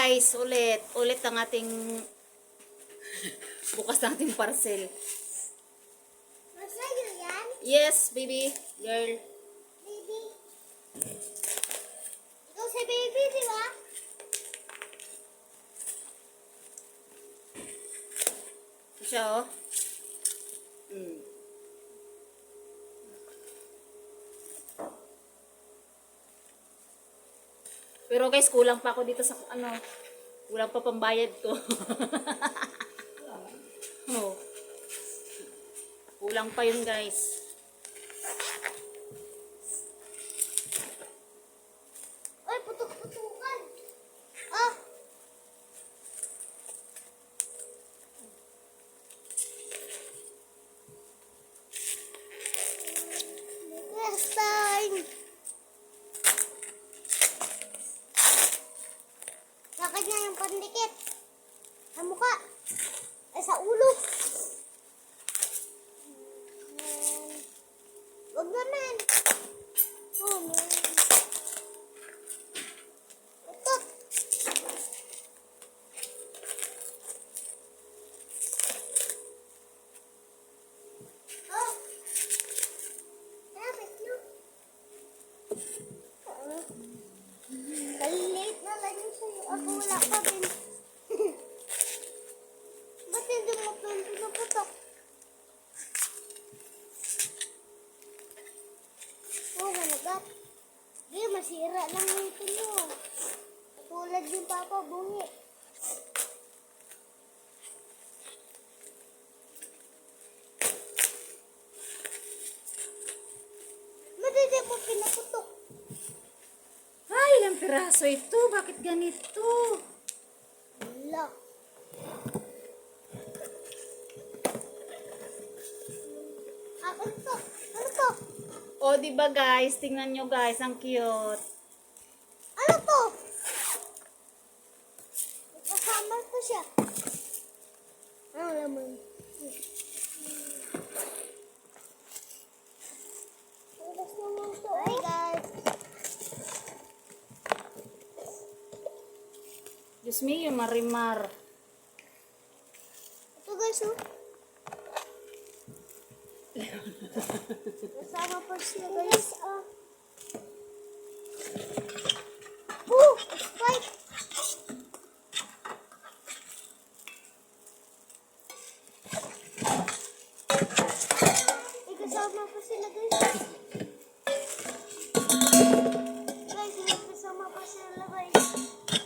guys, ulit ang ating bukas ng ating parcel. Masaya yan? Yes, baby, girl. Baby. Ikaw si baby, di ba? Siya, oh. Pero guys, kulang pa ako dito sa ano. Kulang pa pambayad ko. Oh. Kulang pa yun, guys. Ay, putok-putukan. Ah. Next time. Sakit na yung pandikit. Sa mukha. Ay, sa ulo. Huwag naman. Oh, man. Utot. Oh. Lapit, no? Late na lang yun sa'yo. Ako wala pa din. Ba't hindi mo pinuputok? Oh, managat. Di, masira lang ito mo. Katulad yung papa, bungi. Ba't hindi mo pinaputok? Ay, ilang piraso ito. Bakit ganito? Wala. Ano to? Ano to? O, diba guys? Tingnan nyo guys. Ang cute. Ano to? Kasama ko siya. Ano naman? Hi guys. Diyos me, yung marimar. Ito guys, oh. Kasama pa siya guys.